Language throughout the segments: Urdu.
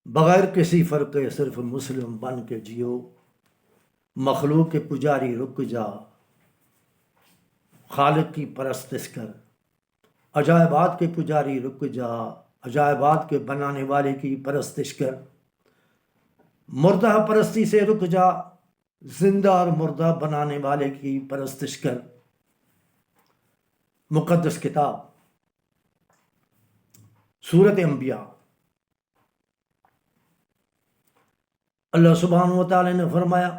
بغیر کسی فرق صرف مسلم بن کے جیو، مخلوق کے پجاری رک جا، خالق کی پرستش کر، عجائبات کے پجاری رک جا، عجائبات کے بنانے والے کی پرستش کر، مردہ پرستی سے رک جا، زندہ اور مردہ بنانے والے کی پرستش کر۔ مقدس کتاب سورۃ انبیاء، اللہ سبحانہ و تعالی نے فرمایا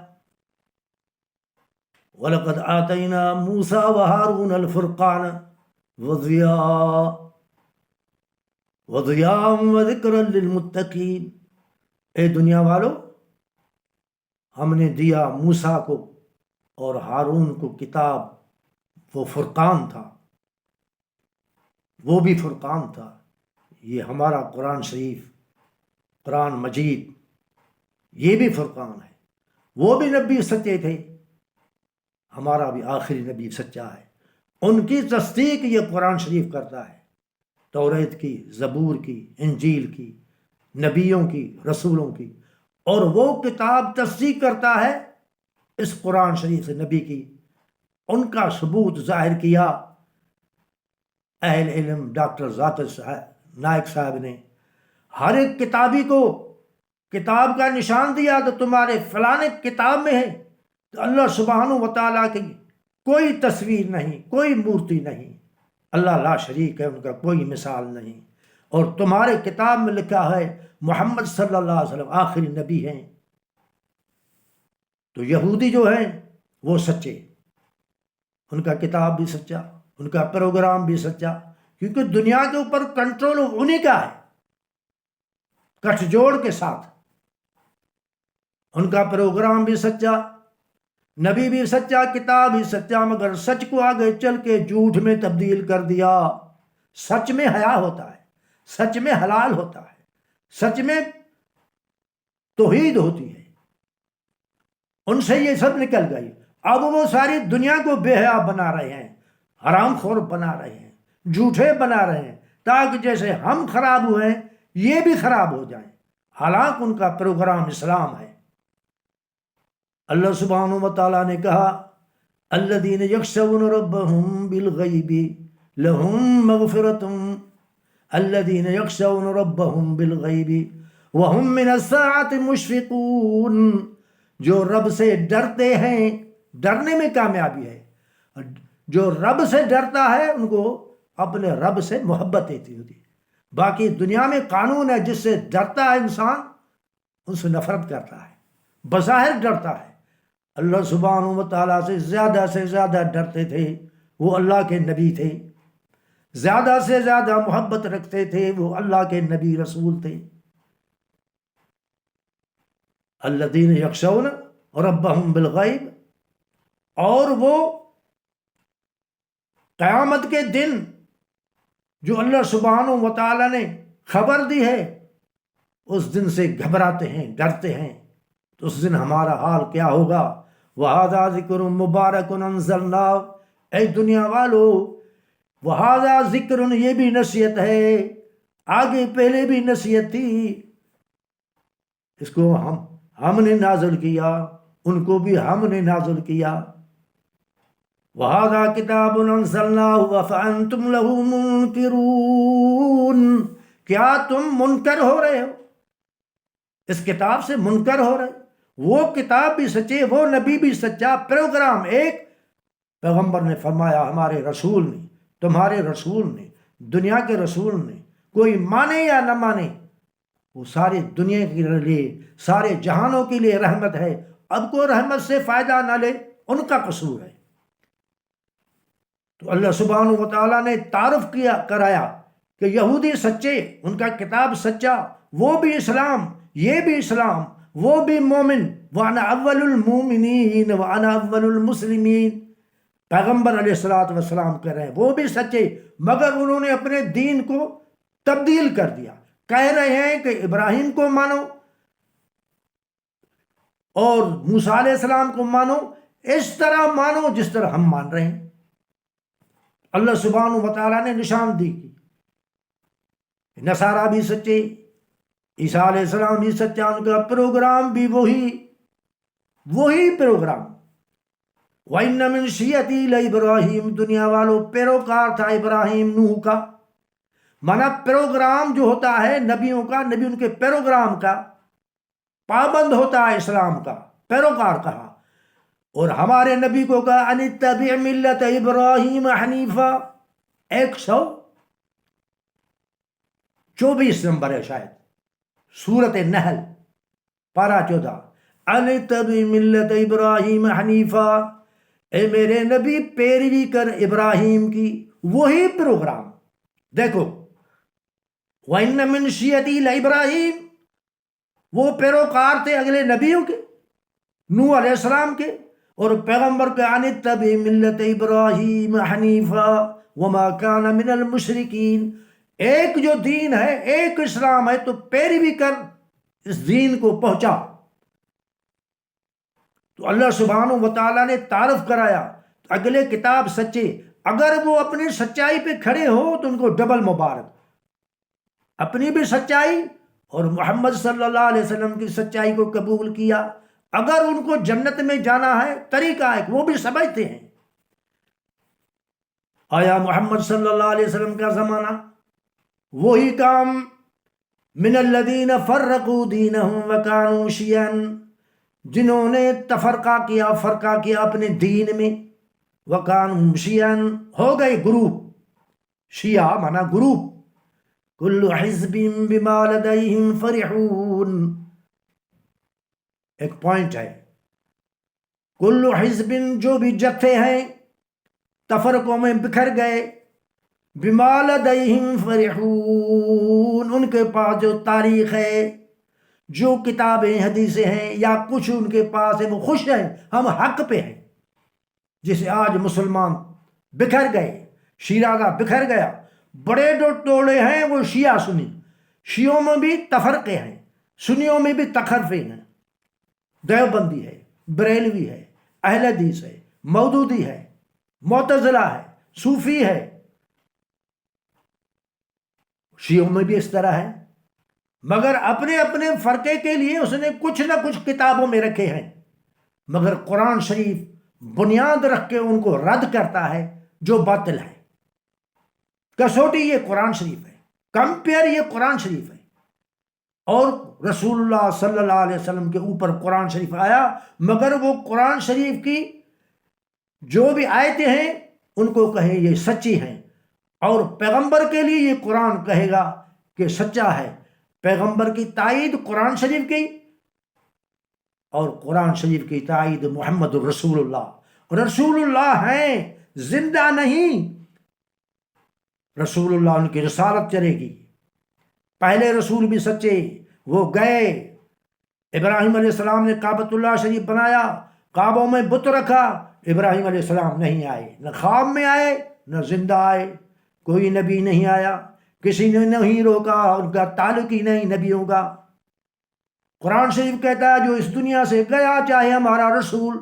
وَلَقَدْ آتَيْنَا مُوسَى وَهَارُونَ الْفُرْقَانَ وَضِيَاءً وَذِكْرًا لِلْمُتَّقِينَ۔ اے دنیا والو، ہم نے دیا موسیٰ کو اور ہارون کو کتاب، وہ فرقان تھا، وہ بھی فرقان تھا۔ یہ ہمارا قرآن شریف، قرآن مجید، یہ بھی فرقان ہے۔ وہ بھی نبی سچے تھے، ہمارا بھی آخری نبی سچا ہے۔ ان کی تصدیق یہ قرآن شریف کرتا ہے، توریت کی، زبور کی، انجیل کی، نبیوں کی، رسولوں کی، اور وہ کتاب تصدیق کرتا ہے اس قرآن شریف سے نبی کی۔ ان کا ثبوت ظاہر کیا اہل علم ڈاکٹر ذاکر نائک صاحب نے۔ ہر ایک کتابی کو کتاب کا نشان دیا تو تمہارے فلانے کتاب میں ہے، تو اللہ سبحانہ و تعالیٰ کی کوئی تصویر نہیں، کوئی مورتی نہیں، اللہ لا شریک ہے، ان کا کوئی مثال نہیں۔ اور تمہارے کتاب میں لکھا ہے محمد صلی اللہ علیہ وسلم آخری نبی ہیں۔ تو یہودی جو ہیں وہ سچے، ان کا کتاب بھی سچا، ان کا پروگرام بھی سچا، کیونکہ دنیا کے اوپر کنٹرول انہی کا ہے، کٹھ جوڑ کے ساتھ۔ ان کا پروگرام بھی سچا، نبی بھی سچا، کتاب بھی سچا، مگر سچ کو آگے چل کے جھوٹ میں تبدیل کر دیا۔ سچ میں حیا ہوتا ہے، سچ میں حلال ہوتا ہے، سچ میں توحید ہوتی ہے۔ ان سے یہ سب نکل گئی۔ اب وہ ساری دنیا کو بے حیا بنا رہے ہیں، حرام خور بنا رہے ہیں، جھوٹے بنا رہے ہیں، تاکہ جیسے ہم خراب ہوئے یہ بھی خراب ہو جائیں۔ حالانکہ ان کا پروگرام اسلام ہے۔ اللہ سبحانہ و تعالیٰ نے کہا الذین یخشون ربہم بالغیب لہم مغفرۃ، الذین یخشون ربہم بالغیب وہم من الساعۃ مشفقون۔ جو رب سے ڈرتے ہیں، ڈرنے میں کامیابی ہے۔ جو رب سے ڈرتا ہے ان کو اپنے رب سے محبت ہوتی ہے۔ باقی دنیا میں قانون ہے، جس سے ڈرتا ہے انسان ان سے نفرت کرتا ہے، بظاہر ڈرتا ہے۔ اللہ سبحانہ و تعالیٰ سے زیادہ ڈرتے تھے وہ اللہ کے نبی تھے، زیادہ سے زیادہ محبت رکھتے تھے وہ اللہ کے نبی رسول تھے۔ الذین یخشون ربہم بالغیب، اور وہ قیامت کے دن جو اللہ سبحانہ و تعالیٰ نے خبر دی ہے، اس دن سے گھبراتے ہیں، ڈرتے ہیں۔ تو اس دن ہمارا حال کیا ہوگا؟ وَهَذَا ذِكْرٌ مُبَارَكٌ أَنزَلْنَاهُ۔ اے دنیا والو، وَهَذَا ذِكْرٌ، یہ بھی نصیحت ہے، آگے پہلے بھی نصیحت تھی، اس کو ہم نے نازل کیا، ان کو بھی ہم نے نازل کیا۔ وَهَذَا كِتَابٌ أَنزَلْنَاهُ أَفَأَنْتُمْ لَهُ مُنْكِرُونَ۔ کیا تم منکر ہو رہے ہو؟ اس کتاب سے منکر ہو رہے؟ وہ کتاب بھی سچے، وہ نبی بھی سچا، پروگرام ایک۔ پیغمبر نے فرمایا ہمارے رسول نے، تمہارے رسول نے، دنیا کے رسول نے، کوئی مانے یا نہ مانے، وہ ساری دنیا کے لیے، سارے جہانوں کے لیے رحمت ہے۔ اب کوئی رحمت سے فائدہ نہ لے، ان کا قصور ہے۔ تو اللہ سبحانہ و تعالیٰ نے تعارف کرایا کہ یہودی سچے، ان کا کتاب سچا، وہ بھی اسلام، یہ بھی اسلام، وہ بھی مومن۔ وَأَنَا أَوَّلُ الْمُؤْمِنِينَ وَأَنَا أَوَّلُ الْمُسْلِمِينَ۔ پیغمبر علیہ السلام کہہ رہے ہیں وہ بھی سچے، مگر انہوں نے اپنے دین کو تبدیل کر دیا۔ کہہ رہے ہیں کہ ابراہیم کو مانو اور موسیٰ علیہ السلام کو مانو، اس طرح مانو جس طرح ہم مان رہے ہیں۔ اللہ سبحانہ و تعالیٰ نے نشان دی، نصارہ بھی سچے، عیسیٰ علیہ السلام بھی سچا، ان کا پروگرام بھی وہی پروگرام۔ وَإِنَّ مِن شِيَّتِي لِإِبْرَاهِيمَ، دنیا والوں پیروکار تھا ابراہیم نوح کا، مانا پروگرام جو ہوتا ہے نبیوں کا، نبی ان کے پروگرام کا پابند ہوتا ہے، اسلام کا پیروکار کہا۔ اور ہمارے نبی کو کہا ان اتبع ملت ابراہیم حنیفہ، 124 نمبر ہے شاید، سورۃ نحل پارہ 14، ان اتبع ملت ابراہیم حنیفہ، اے میرے نبی پیروی کر ابراہیم کی، وہی پروگرام۔ دیکھو وَإِنَّ مِن شِيَّتِي لِإِبْرَاهِيمَ، وہ پیروکار تھے اگلے نبیوں کے، نوح علیہ السلام کے، اور پیغمبر کے ان اتبع ملت ابراہیم حنیفہ وما کان من المشرکین، ایک جو دین ہے، ایک اسلام ہے، تو پیروی کر، اس دین کو پہنچا۔ تو اللہ سبحانہ و تعالیٰ نے تعارف کرایا اگلے کتاب سچے، اگر وہ اپنی سچائی پہ کھڑے ہو تو ان کو ڈبل مبارک، اپنی بھی سچائی اور محمد صلی اللہ علیہ وسلم کی سچائی کو قبول کیا، اگر ان کو جنت میں جانا ہے طریقہ ہے، وہ بھی سمجھتے ہیں۔ آیا محمد صلی اللہ علیہ وسلم کا زمانہ وہی کام، من الذین فرقوا دینہم وکانوا شیعا، جنہوں نے تفرقہ کیا، فرقہ کیا اپنے دین میں، وکانوا شیعا، ہو گئے گروپ، شیعہ مانا گروپ، کل حزب بما لدیہم فرحون، ایک پوائنٹ ہے، کل حزب جو بھی جتھے ہیں تفرقوں میں بکھر گئے، بما لدیہم فرحون، ان کے پاس جو تاریخ ہے، جو کتابیں حدیثیں ہیں یا کچھ ان کے پاس ہے، وہ خوش ہیں، ہم حق پہ ہیں۔ جسے آج مسلمان بکھر گئے، شیرازہ بکھر گیا، بڑے جو ٹولے ہیں وہ شیعہ سنی، شیعوں میں بھی تفرقے ہیں، سنیوں میں بھی تخرفے ہیں، دیوبندی ہے، بریلوی ہے، اہل حدیث ہے، مودودی ہے، معتزلہ ہے، صوفی ہے، شیعوں میں بھی اس طرح ہے، مگر اپنے اپنے فرقے کے لیے اس نے کچھ نہ کچھ کتابوں میں رکھے ہیں، مگر قرآن شریف بنیاد رکھ کے ان کو رد کرتا ہے جو باطل ہے۔ کسوٹی یہ قرآن شریف ہے، کمپیئر یہ قرآن شریف ہے، اور رسول اللہ صلی اللہ علیہ وسلم کے اوپر قرآن شریف آیا، مگر وہ قرآن شریف کی جو بھی آیتیں ہیں ان کو کہے یہ سچی ہیں، اور پیغمبر کے لیے یہ قرآن کہے گا کہ سچا ہے، پیغمبر کی تائید قرآن شریف کی، اور قرآن شریف کی تائید محمد رسول اللہ، رسول اللہ ہیں، زندہ نہیں، رسول اللہ ان کی رسالت چلے گی، پہلے رسول بھی سچے، وہ گئے، ابراہیم علیہ السلام نے کعبۃ اللہ شریف بنایا، کعبوں میں بت رکھا، ابراہیم علیہ السلام نہیں آئے، نہ خواب میں آئے نہ زندہ آئے، کوئی نبی نہیں آیا، کسی نے نہیں روکا، ان کا تعلق ہی نہیں نبیوں کا۔ قرآن شریف کہتا ہے جو اس دنیا سے گیا چاہے ہمارا رسول،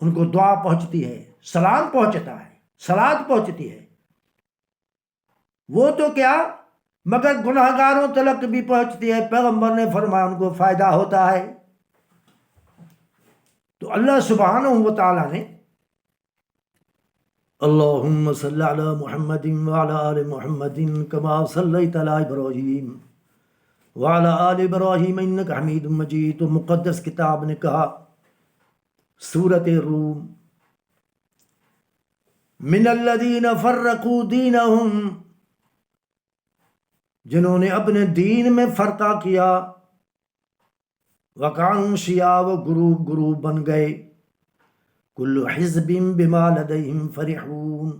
ان کو دعا پہنچتی ہے، سلام پہنچتا ہے، صلات پہنچتی ہے، وہ تو کیا مگر گناہگاروں تلک بھی پہنچتی ہے، پیغمبر نے فرمایا ان کو فائدہ ہوتا ہے۔ تو اللہ سبحانہ و تعالیٰ نے اللہم صلی علی محمد وعلی آل محمد کما صلیت علی ابراہیم وعلی آل ابراہیم انک حمید مجید، تو مقدس کتاب نے کہا سورۃ روم، من الذین فرقوا دینہم، جنہوں نے اپنے دین میں فرقہ کیا، وکانوا شیعا، وہ گروپ بن گئے، کل حزب بما لدیہم فرحون،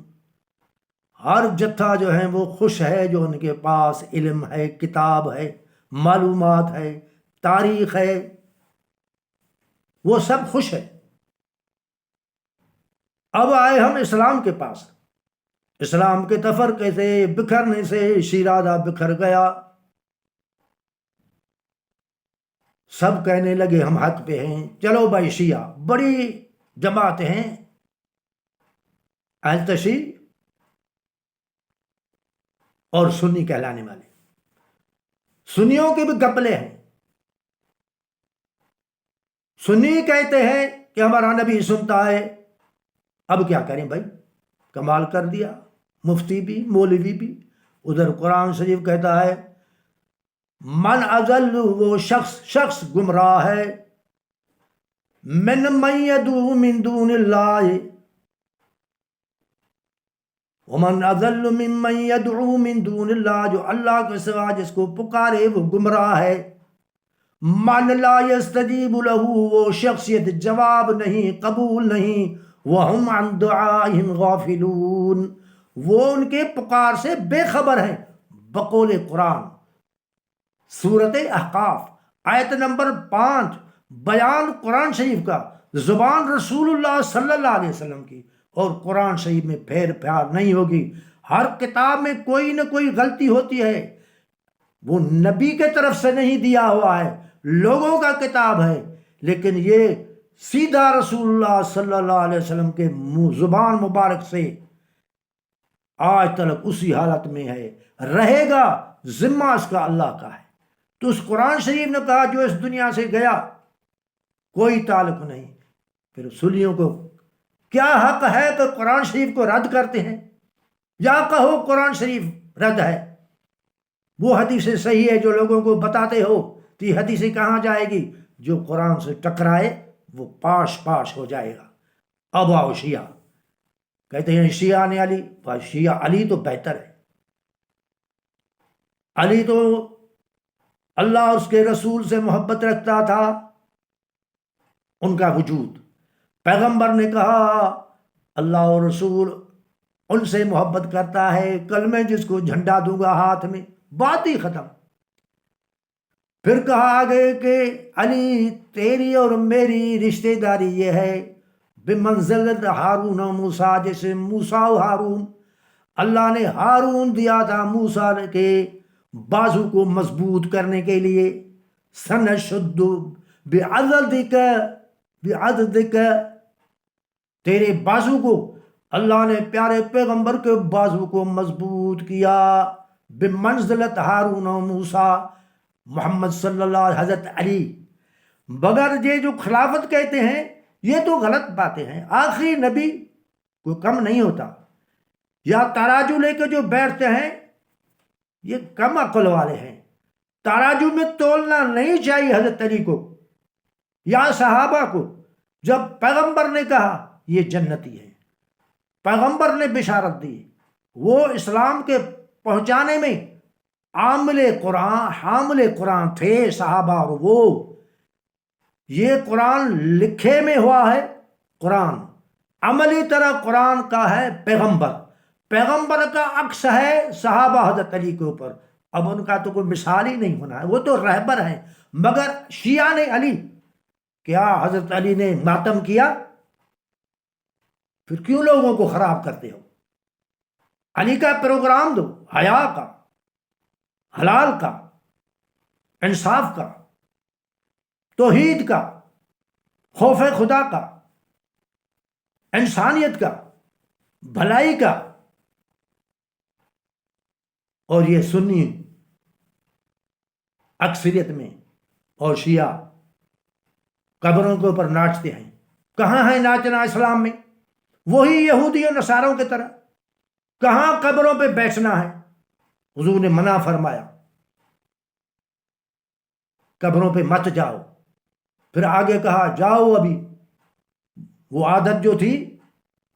ہر جتھا جو ہے وہ خوش ہے جو ان کے پاس علم ہے، کتاب ہے، معلومات ہے، تاریخ ہے، وہ سب خوش ہے۔ اب آئے ہم اسلام کے پاس، اسلام کے تفرقے سے، بکھرنے سے شیرازہ بکھر گیا، سب کہنے لگے ہم حق پہ ہیں، چلو بھائی شیعہ بڑی جماعتیں ہیں، اہل تشیع اور سنی کہلانے والے، سنیوں کے بھی گپلے ہیں. سنی کہتے ہیں کہ ہمارا نبی سنتا ہے. اب کیا کریں بھائی، کمال کر دیا. مفتی بھی مولوی بھی. ادھر قرآن شریف کہتا ہے من اضل، وہ شخص گمراہ ہے، من یدعو من دون اللہ، ومن اضل ممن یدعو من دون اللہ، جو اللہ کے سوا جس کو پکارے وہ گمراہ ہے. من لا یستجیب لہ، وہ شخصیت جواب نہیں، قبول نہیں. وہم عن دعائہم غافلون، وہ ان کے پکار سے بے خبر ہیں. بقول قرآن سورۃ احقاف آیت نمبر 5، بیان قرآن شریف کا، زبان رسول اللہ صلی اللہ علیہ وسلم کی. اور قرآن شریف میں پھیر پھار نہیں ہوگی. ہر کتاب میں کوئی نہ کوئی غلطی ہوتی ہے. وہ نبی کے طرف سے نہیں دیا ہوا ہے، لوگوں کا کتاب ہے، لیکن یہ سیدھا رسول اللہ صلی اللہ علیہ وسلم کے زبان مبارک سے آج تک اسی حالت میں ہے، رہے گا. ذمہ اس کا اللہ کا ہے. تو اس قرآن شریف نے کہا جو اس دنیا سے گیا کوئی تعلق نہیں. پھر سنیوں کو کیا حق ہے کہ قرآن شریف کو رد کرتے ہیں؟ یا کہو قرآن شریف رد ہے. وہ حدیث صحیح ہے جو لوگوں کو بتاتے ہو تو یہ حدیث کہاں جائے گی؟ جو قرآن سے ٹکرائے وہ پاش ہو جائے گا. اب آؤ شیعہ، کہتے ہیں شیعہ نے علی، شیعہ علی تو بہتر ہے. علی تو اللہ اور اس کے رسول سے محبت رکھتا تھا. ان کا وجود، پیغمبر نے کہا اللہ اور رسول ان سے محبت کرتا ہے، کل میں جس کو جھنڈا دوں گا ہاتھ میں، بات ہی ختم. پھر کہا آگے کہ علی تیری اور میری رشتہ داری یہ ہے بمنزلت ہارون و موسیٰ، جیسے موسیٰ و ہارون، اللہ نے ہارون دیا تھا موسیٰ کے بازو کو مضبوط کرنے کے لیے. سنشد بعضدک، تیرے بازو کو اللہ نے پیارے پیغمبر کے بازو کو مضبوط کیا. بمنزلت ہارون و موسیٰ، محمد صلی اللہ علیہ حضرت علی. مگر یہ جو خلافت کہتے ہیں یہ تو غلط باتیں ہیں. آخری نبی کوئی کم نہیں ہوتا. یا تراجو لے کے جو بیٹھتے ہیں یہ کم عقل والے ہیں. تراجو میں تولنا نہیں چاہیے حضرت علی کو یا صحابہ کو. جب پیغمبر نے کہا یہ جنتی ہے، پیغمبر نے بشارت دی، وہ اسلام کے پہنچانے میں حامل قرآن تھے صحابہ. اور وہ یہ قرآن لکھے میں ہوا ہے، قرآن عملی طرح قرآن کا ہے پیغمبر کا عکس ہے صحابہ حضرت علی کے اوپر. اب ان کا تو کوئی مثال ہی نہیں ہونا ہے، وہ تو رہبر ہیں. مگر شیعہ نے علی، کیا حضرت علی نے ماتم کیا؟ پھر کیوں لوگوں کو خراب کرتے ہو؟ علی کا پروگرام دو، حیا کا، حلال کا، انصاف کا، توحید کا، خوف خدا کا، انسانیت کا، بھلائی کا. اور یہ سنی اکثریت میں اور شیعہ قبروں کے اوپر ناچتے ہیں. کہاں ہے ناچنا اسلام میں؟ وہی یہودی و نصاروں کی طرح. کہاں قبروں پہ بیٹھنا ہے؟ حضور نے منع فرمایا قبروں پہ مت جاؤ. پھر آگے کہا جاؤ. ابھی وہ عادت جو تھی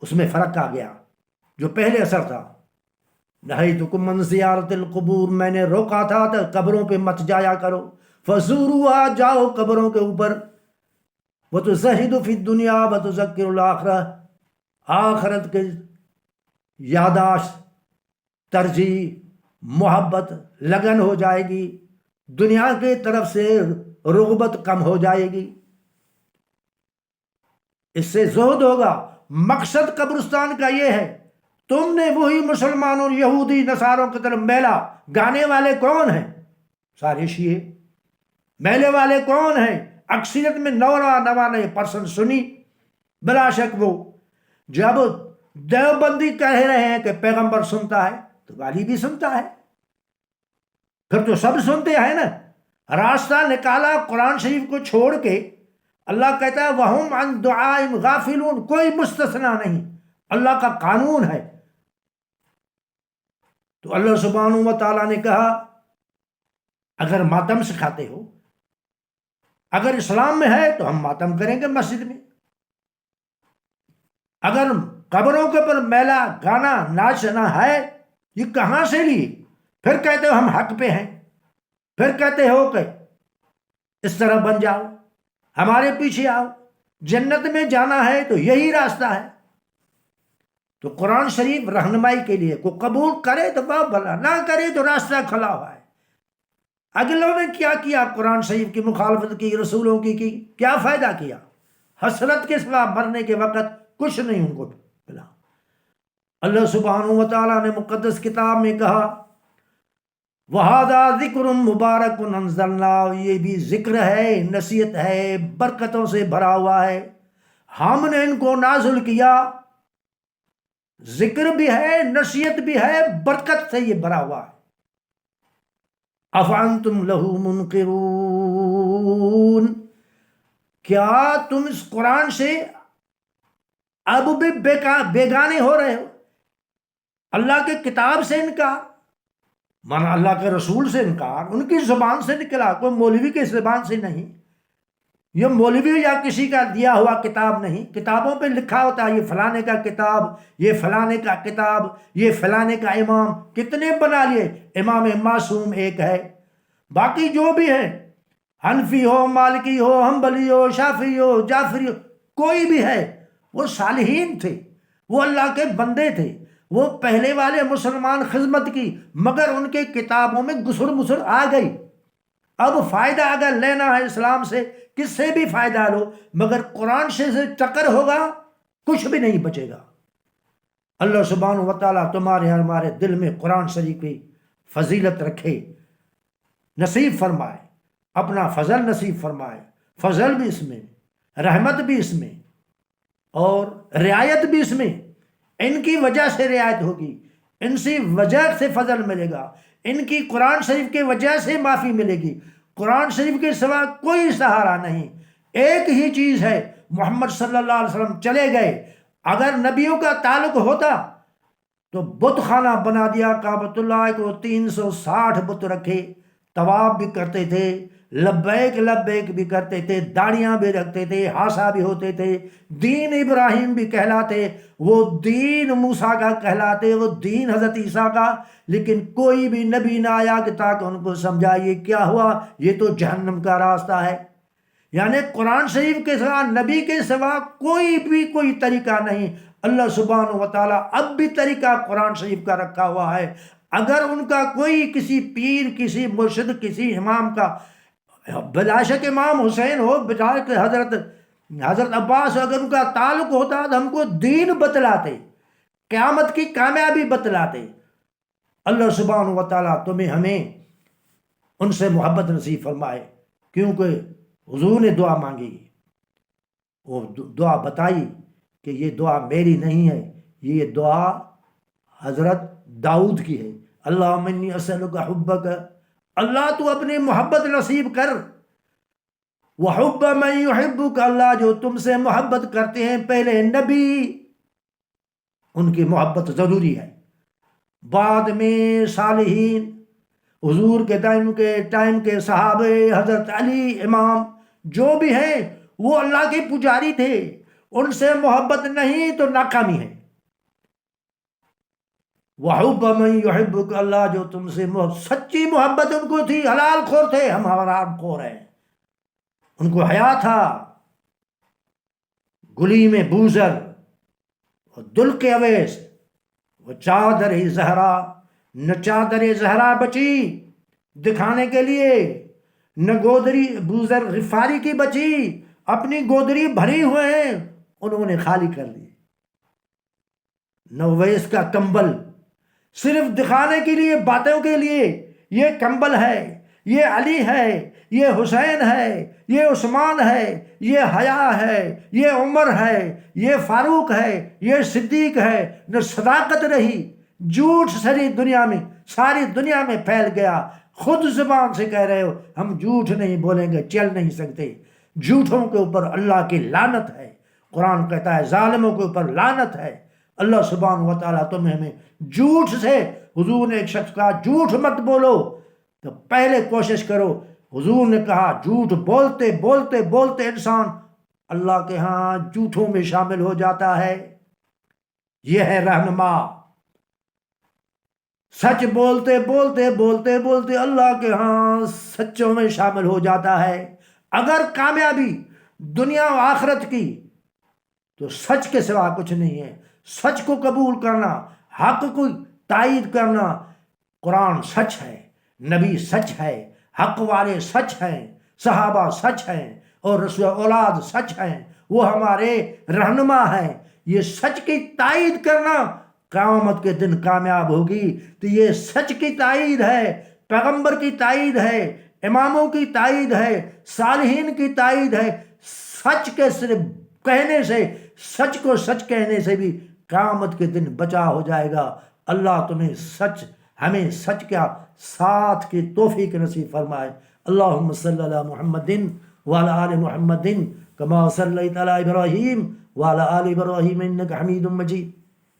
اس میں فرق آ گیا جو پہلے اثر تھا. نہیتکم من زیارت القبور، میں نے روکا تھا تو قبروں پہ مت جایا کرو. فزوروها، جاؤ قبروں کے اوپر. وتزہدوا فی الدنیا وتذکروا الآخرہ، آخرت کے یاداشت، ترجیح، محبت، لگن ہو جائے گی. دنیا کی طرف سے رغبت کم ہو جائے گی. اس سے زہد ہوگا. مقصد قبرستان کا یہ ہے. تم نے وہی مسلمانوں یہودی نصاروں کی طرف میلا. گانے والے کون ہیں؟ سارے شیعہ. میلے والے کون ہیں؟ اکثریت میں 99% سنی. بلا شک وہ جب دیوبندی کہہ رہے ہیں کہ پیغمبر سنتا ہے تو علی بھی سنتا ہے. پھر تو سب سنتے ہیں نا. راستہ نکالا قرآن شریف کو چھوڑ کے. اللہ کہتا ہے وَهُمْ عَنْ دُعَائِهِمْ غَافِلُونَ، کوئی مستثنا نہیں، اللہ کا قانون ہے. تو اللہ سبحانہ و تعالیٰ نے کہا اگر ماتم سکھاتے ہو، اگر اسلام میں ہے تو ہم ماتم کریں گے مسجد میں. اگر قبروں کے پر میلہ گانا ناچنا ہے، یہ کہاں سے لیے؟ پھر کہتے ہو ہم حق پہ ہیں، پھر کہتے ہو کہ اس طرح بن جاؤ، ہمارے پیچھے آؤ، جنت میں جانا ہے تو یہی راستہ ہے. تو قرآن شریف رہنمائی کے لیے، کو قبول کرے تو بہت بھلا، نہ کرے تو راستہ کھلا ہوا ہے. اگلوں نے کیا کیا؟ قرآن شریف کی مخالفت کی، رسولوں کی کیا فائدہ کیا؟ حسرت کے سوا مرنے کے وقت کچھ نہیں ان کو ملا. اللہ سبحانہ و تعالیٰ نے مقدس کتاب میں کہا وَهَذَا ذِكْرٌ مُبَارَكٌ أَنزَلْنَاهُ، یہ بھی ذکر ہے، نصیحت ہے، برکتوں سے بھرا ہوا ہے، ہم نے ان کو نازل کیا. ذکر بھی ہے، نصیحت بھی ہے، برکت سے یہ بھرا ہوا ہے. أَفَأَنْتُمْ لَهُ مُنْكِرُونَ، کیا تم اس قرآن سے اب بھی بیگانے ہو رہے ہو؟ اللہ کے کتاب سے انکار، مانا اللہ کے رسول سے انکار، ان کی زبان سے نکلا، کوئی مولوی کی زبان سے نہیں. یہ مولوی یا کسی کا دیا ہوا کتاب نہیں. کتابوں پہ لکھا ہوتا ہے یہ فلانے کا کتاب، یہ فلانے کا کتاب، یہ فلانے کا امام. کتنے بنا لیے؟ امام معصوم ایک ہے، باقی جو بھی ہیں، حنفی ہو، مالکی ہو، حنبلی ہو، شافعی ہو، جعفری ہو، کوئی بھی ہے، وہ صالحین تھے، وہ اللہ کے بندے تھے، وہ پہلے والے مسلمان خدمت کی، مگر ان کے کتابوں میں گسر مسر آ گئی. اب فائدہ اگر لینا ہے اسلام سے، کس سے بھی فائدہ لو، مگر قرآن سے ٹکر ہوگا کچھ بھی نہیں بچے گا. اللہ سبحانہ و تعالیٰ تمہارے ہمارے دل میں قرآن شریف کی فضیلت رکھے، نصیب فرمائے، اپنا فضل نصیب فرمائے. فضل بھی اس میں، رحمت بھی اس میں، اور رعایت بھی اس میں. ان کی وجہ سے رعایت ہوگی، ان سے وجہ سے فضل ملے گا، ان کی قرآن شریف کے وجہ سے معافی ملے گی. قرآن شریف کے سوا کوئی سہارا نہیں. ایک ہی چیز ہے، محمد صلی اللہ علیہ وسلم چلے گئے. اگر نبیوں کا تعلق ہوتا تو بت خانہ بنا دیا، کعبۃ اللہ کو 360 بت رکھے، طواف بھی کرتے تھے، لبیک لبیک بھی کرتے تھے، داڑیاں بھی رکھتے تھے، ہاسا بھی ہوتے تھے، دین ابراہیم بھی کہلاتے، وہ دین موسیٰ کا کہلاتے، وہ دین حضرت عیسیٰ کا. لیکن کوئی بھی نبی نہ آیا کہ تاکہ ان کو سمجھا یہ کیا ہوا، یہ تو جہنم کا راستہ ہے. یعنی قرآن شریف کے سوا، نبی کے سوا کوئی بھی کوئی طریقہ نہیں. اللہ سبحانہ و تعالیٰ اب بھی طریقہ قرآن شریف کا رکھا ہوا ہے. اگر ان کا کوئی کسی پیر، کسی مرشد، کسی امام کا، بلا شک امام حسین ہو، بلا شک حضرت عباس، اگر ان کا تعلق ہوتا تو ہم کو دین بتلاتے، قیامت کی کامیابی بتلاتے. اللہ سبحانہ و تعالیٰ تمہیں ہمیں ان سے محبت نصیب فرمائے. کیونکہ حضور نے دعا مانگی، وہ دعا بتائی کہ یہ دعا میری نہیں ہے، یہ دعا حضرت داؤد کی ہے. اللہم انی اسألک حبک، اللہ تو اپنی محبت نصیب کر، وحب من یحبک، اللہ جو تم سے محبت کرتے ہیں. پہلے نبی، ان کی محبت ضروری ہے، بعد میں صالحین، حضور کے ٹائم کے صحابہ، حضرت علی امام، جو بھی ہیں وہ اللہ کے پجاری تھے. ان سے محبت نہیں تو ناکامی ہے. وحب من یحبک، اللہ جو تم سے سچی محبت ان کو تھی. حلال خور تھے، ہم حرام خور ہیں. ان کو حیا تھا. گلی میں بوزر، وہ دل کے اویس، وہ چادر زہرا، نہ چادر زہرا بچی دکھانے کے لیے، نہ گودری بوزر غفاری کی بچی، اپنی گودری بھری ہوئے ہیں انہوں نے خالی کر لی. نہ اویس کا کمبل، صرف دکھانے کے لیے، باتوں کے لیے، یہ کمبل ہے، یہ علی ہے، یہ حسین ہے، یہ عثمان ہے، یہ حیا ہے، یہ عمر ہے، یہ فاروق ہے، یہ صدیق ہے. نہ صداقت رہی، جھوٹ ساری دنیا میں پھیل گیا. خود زبان سے کہہ رہے ہو ہم جھوٹ نہیں بولیں گے، چل نہیں سکتے۔ جھوٹوں کے اوپر اللہ کی لعنت ہے، قرآن کہتا ہے ظالموں کے اوپر لعنت ہے۔ اللہ سبحانہ و تعالیٰ تمہیں ہمیں جھوٹ سے، حضور نے ایک شخص کہا جھوٹ مت بولو، تو پہلے کوشش کرو، حضور نے کہا جھوٹ بولتے بولتے بولتے انسان اللہ کے ہاں جھوٹوں میں شامل ہو جاتا ہے۔ یہ ہے رہنما، سچ بولتے بولتے بولتے بولتے اللہ کے ہاں سچوں میں شامل ہو جاتا ہے۔ اگر کامیابی دنیا و آخرت کی تو سچ کے سوا کچھ نہیں ہے۔ سچ کو قبول کرنا، حق کو تائید کرنا۔ قرآن سچ ہے، نبی سچ ہے، حق والے سچ ہیں، صحابہ سچ ہیں، اور رسول اولاد سچ ہیں، وہ ہمارے رہنما ہیں۔ یہ سچ کی تائید کرنا قیامت کے دن کامیاب ہوگی۔ تو یہ سچ کی تائید ہے، پیغمبر کی تائید ہے، اماموں کی تائید ہے، صالحین کی تائید ہے۔ سچ کے صرف کہنے سے، سچ کو سچ کہنے سے بھی قیامت کے دن بچا ہو جائے گا۔ اللہ تمہیں سچ، ہمیں سچ کا ساتھ کی توفیق نصیب فرمائے۔ اللہم صلی علی محمد وعلی آل محمد کما صلیت علی ابراہیم وعلی آل ابراہیم انک حمید مجید۔